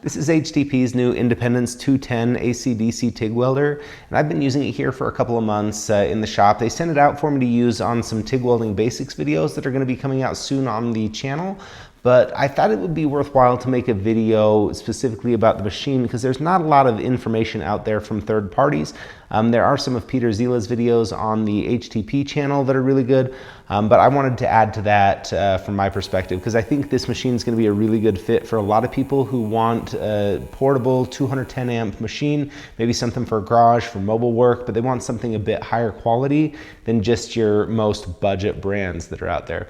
This is HTP's new Independence 210 AC/DC TIG welder, and I've been using it here for a couple of months in the shop. They sent it out for me to use on some TIG welding basics videos that are going to be coming out soon on the channel. But I thought it would be worthwhile to make a video specifically about the machine because there's not a lot of information out there from third parties. There are some of Peter Zila's videos on the HTP channel that are really good, but I wanted to add to that from my perspective because I think this machine is going to be a really good fit for a lot of people who want a portable 210 amp machine, maybe something for a garage, for mobile work, but they want something a bit higher quality than just your most budget brands that are out there.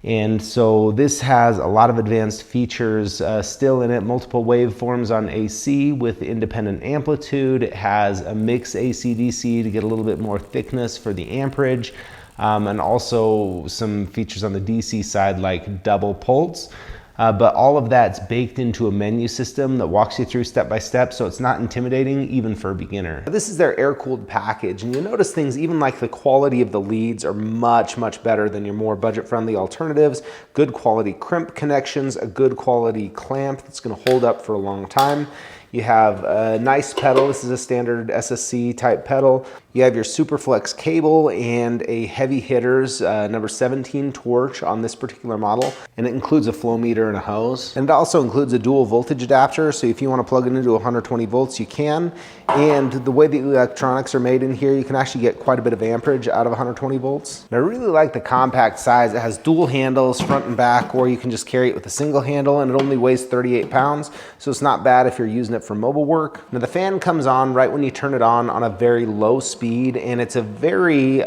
And so this has a lot of advanced features still in it, multiple waveforms on AC with independent amplitude. It has a mix AC/DC to get a little bit more thickness for the amperage, and also some features on the DC side like double pulse. But all of that's baked into a menu system that walks you through step by step, so it's not intimidating even for a beginner. This is their air-cooled package, and you'll notice things even like the quality of the leads are much better than your more budget-friendly alternatives. Good quality crimp connections, a good quality clamp that's gonna hold up for a long time. You have a nice pedal. This is a standard SSC type pedal. You have your Superflex cable and a heavy hitters number 17 torch on this particular model. And it includes a flow meter and a hose. And it also includes a dual voltage adapter. So if you want to plug it into 120 volts, you can. And the way the electronics are made in here, you can actually get quite a bit of amperage out of 120 volts. And I really like the compact size. It has dual handles, front and back, or you can just carry it with a single handle, and it only weighs 38 pounds. So it's not bad if you're using it for mobile work. Now the fan comes on right when you turn it on a very low speed, and it's a very,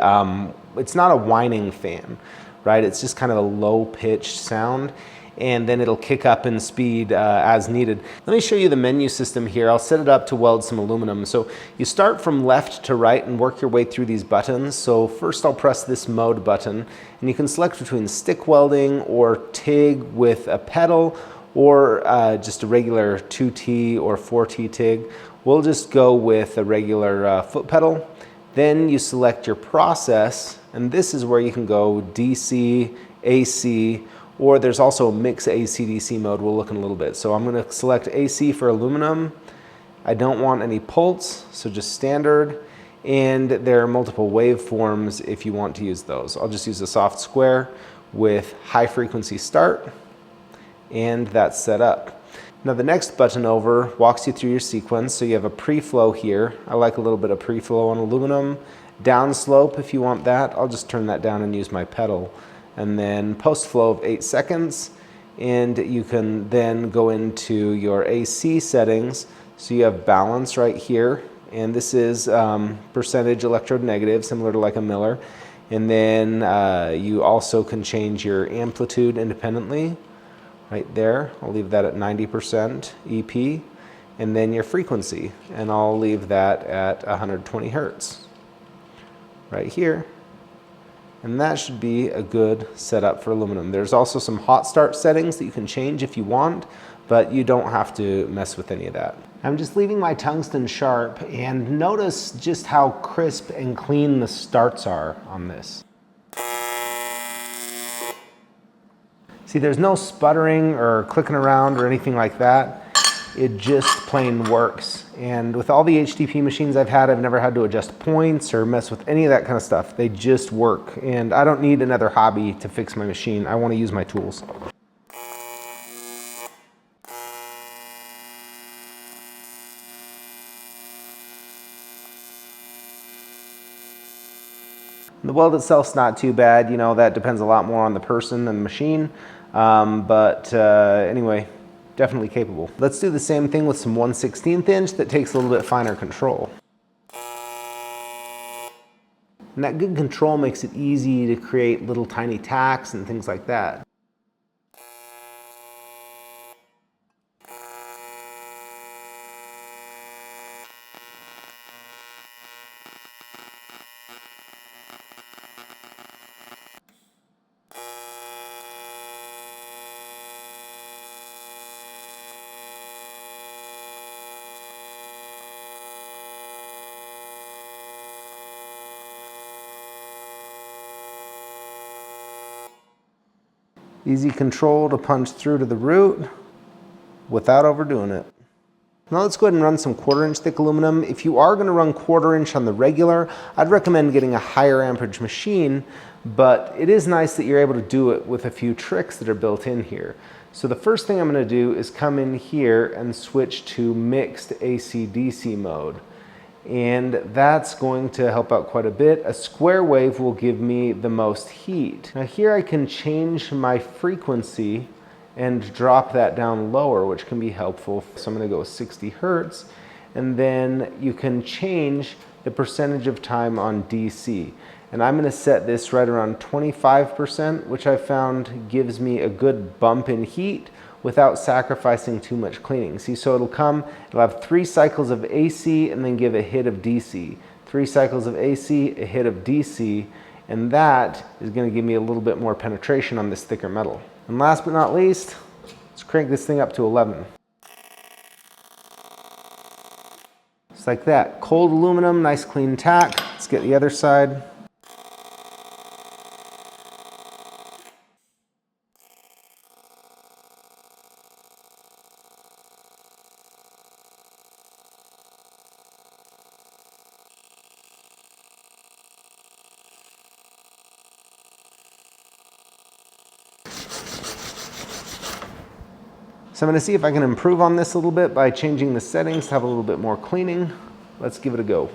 it's not a whining fan, right? It's just kind of a low pitched sound, and then it'll kick up in speed as needed. Let me show you the menu system here. I'll set it up to weld some aluminum. So you start from left to right and work your way through these buttons. So first I'll press this mode button, and you can select between stick welding or TIG with a pedal, or just a regular 2T or 4T TIG. We'll just go with a regular foot pedal. Then you select your process, and this is where you can go DC, AC, or there's also a mix AC/DC mode we'll look in a little bit. So I'm gonna select AC for aluminum. I don't want any pulse, so just standard. And there are multiple waveforms if you want to use those. I'll just use a soft square with high frequency start, and that's set up. Now the next button over walks you through your sequence. So you have a pre-flow here. I like a little bit of pre-flow on aluminum. Down slope if you want that. I'll just turn that down and use my pedal. And then post-flow of 8 seconds. And you can then go into your AC settings. So you have balance right here. And this is percentage electrode negative, similar to like a Miller. And then you also can change your amplitude independently. Right there, I'll leave that at 90% EP, and then your frequency, and I'll leave that at 120 Hertz, right here. And that should be a good setup for aluminum. There's also some hot start settings that you can change if you want, but you don't have to mess with any of that. I'm just leaving my tungsten sharp, and notice just how crisp and clean the starts are on this. See, there's no sputtering or clicking around or anything like that. It just plain works. And with all the HTP machines I've had, I've never had to adjust points or mess with any of that kind of stuff. They just work. And I don't need another hobby to fix my machine. I want to use my tools. The weld itself's not too bad. You know, that depends a lot more on the person and the machine. Anyway, definitely capable. Let's do the same thing with some 1/16 inch that takes a little bit finer control. And that good control makes it easy to create little tiny tacks and things like that. Easy control to punch through to the root without overdoing it. Now let's go ahead and run some 1/4" thick aluminum. If you are going to run 1/4" on the regular, I'd recommend getting a higher amperage machine, but it is nice that you're able to do it with a few tricks that are built in here. So the first thing I'm going to do is come in here and switch to mixed AC/DC mode. And that's going to help out quite a bit. A square wave will give me the most heat. Now here I can change my frequency and drop that down lower, which can be helpful. So I'm going to go with 60 Hertz, and then you can change the percentage of time on DC. And I'm going to set this right around 25%, which I found gives me a good bump in heat without sacrificing too much cleaning. See, so it'll have 3 cycles of AC and then give a hit of DC. 3 cycles of AC, a hit of DC, and that is going to give me a little bit more penetration on this thicker metal. And last but not least, let's crank this thing up to 11. Just like that. Cold aluminum, nice clean tack. Let's get the other side. So I'm going to see if I can improve on this a little bit by changing the settings to have a little bit more cleaning. Let's give it a go.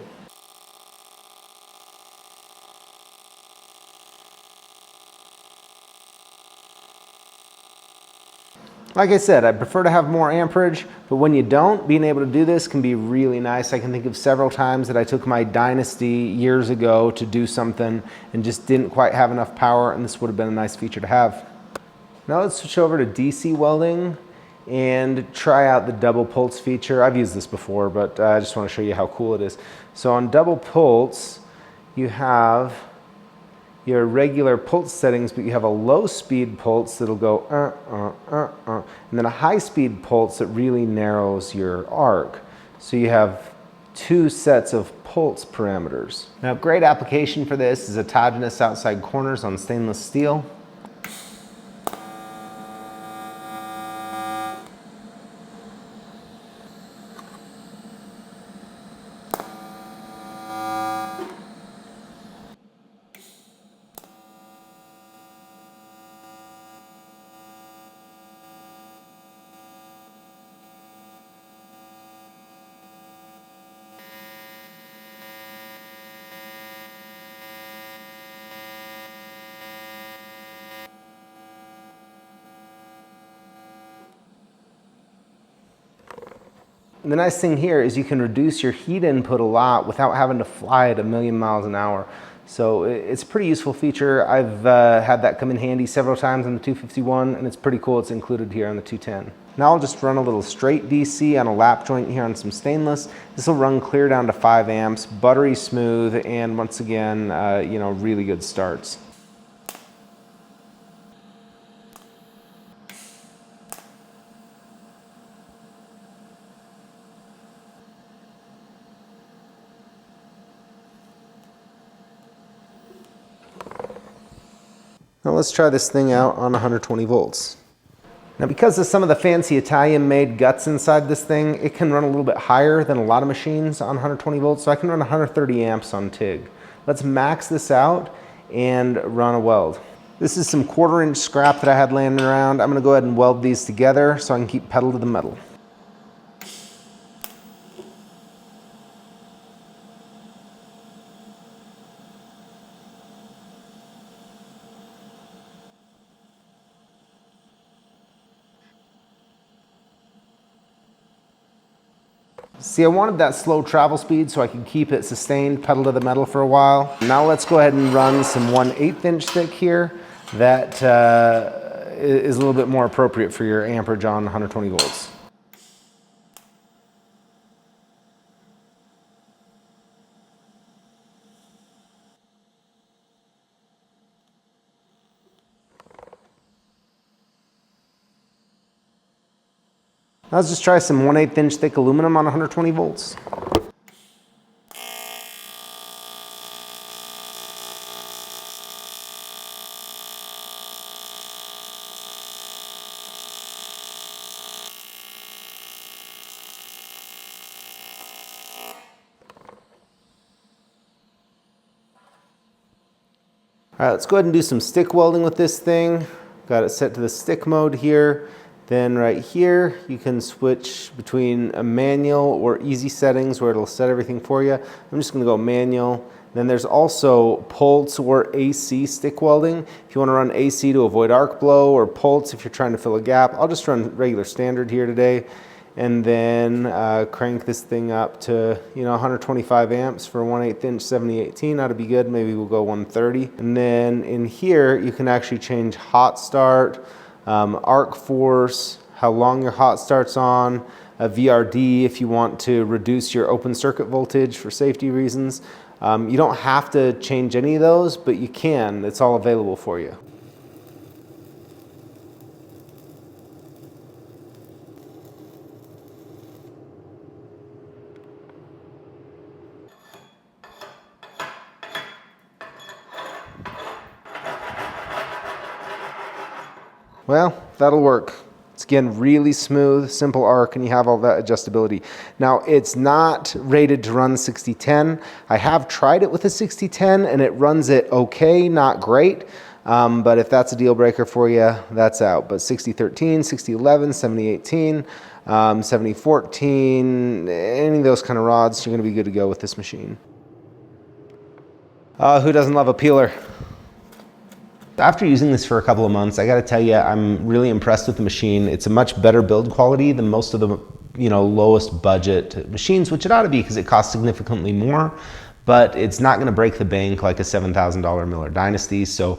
Like I said, I prefer to have more amperage, but when you don't, being able to do this can be really nice. I can think of several times that I took my Dynasty years ago to do something and just didn't quite have enough power, and this would have been a nice feature to have. Now let's switch over to DC welding and try out the double pulse feature. I've used this before, but I just want to show you how cool it is. So on double pulse, you have your regular pulse settings, but you have a low speed pulse that'll go and then a high speed pulse that really narrows your arc. So you have 2 sets of pulse parameters. Now, great application for this is autogenous outside corners on stainless steel. The nice thing here is you can reduce your heat input a lot without having to fly at 1,000,000 miles an hour. So it's a pretty useful feature. I've had that come in handy several times on the 251, and it's pretty cool. It's included here on the 210. Now I'll just run a little straight DC on a lap joint here on some stainless. This will run clear down to 5 amps, buttery smooth, and once again, you know, really good starts. Now let's try this thing out on 120 volts. Now because of some of the fancy Italian made guts inside this thing, it can run a little bit higher than a lot of machines on 120 volts, so I can run 130 amps on TIG. Let's max this out and run a weld. This is some 1/4" scrap that I had laying around. I'm going to go ahead and weld these together so I can keep pedal to the metal. See, I wanted that slow travel speed so I could keep it sustained, pedal to the metal for a while. Now let's go ahead and run some 1/8" thick here. That is a little bit more appropriate for your amperage on 120 volts. Now let's just try some 1/8" thick aluminum on 120 volts. All right, let's go ahead and do some stick welding with this thing. Got it set to the stick mode here. Then right here, you can switch between a manual or easy settings where it'll set everything for you. I'm just gonna go manual. Then there's also pulse or AC stick welding. If you wanna run AC to avoid arc blow, or pulse if you're trying to fill a gap. I'll just run regular standard here today. And then crank this thing up to 125 amps for a 1/8 inch 7018. That'd be good. Maybe we'll go 130. And then in here you can actually change hot start, arc force, how long your hot start's on, a VRD if you want to reduce your open circuit voltage for safety reasons. You don't have to change any of those, but you can. It's all available for you. Well, that'll work. It's again really smooth, simple arc, and you have all that adjustability. Now it's not rated to run 6010. I have tried it with a 6010 and it runs it okay, not great. But if that's a deal breaker for you, that's out. But 6013, 6011, 7018, 7014, any of those kind of rods, you're gonna be good to go with this machine. Who doesn't love a peeler? After using this for a couple of months, I gotta tell you, I'm really impressed with the machine. It's a much better build quality than most of the lowest budget machines, which it ought to be because it costs significantly more, but it's not gonna break the bank like a $7,000 Miller Dynasty. So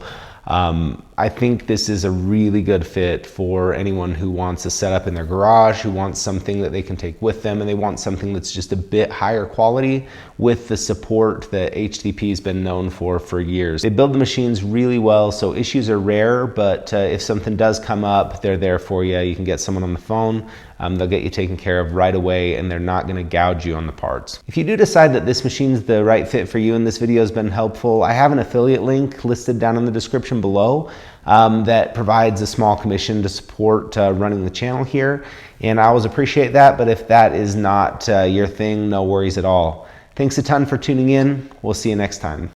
I think this is a really good fit for anyone who wants a setup in their garage, who wants something that they can take with them, and they want something that's just a bit higher quality with the support that HTP has been known for years. They build the machines really well, so issues are rare, but if something does come up, they're there for you. You can get someone on the phone. They'll get you taken care of right away, and they're not gonna gouge you on the parts. If you do decide that this machine's the right fit for you and this video has been helpful, I have an affiliate link listed down in the description below that provides a small commission to support running the channel here. And I always appreciate that, but if that is not your thing, no worries at all. Thanks a ton for tuning in. We'll see you next time.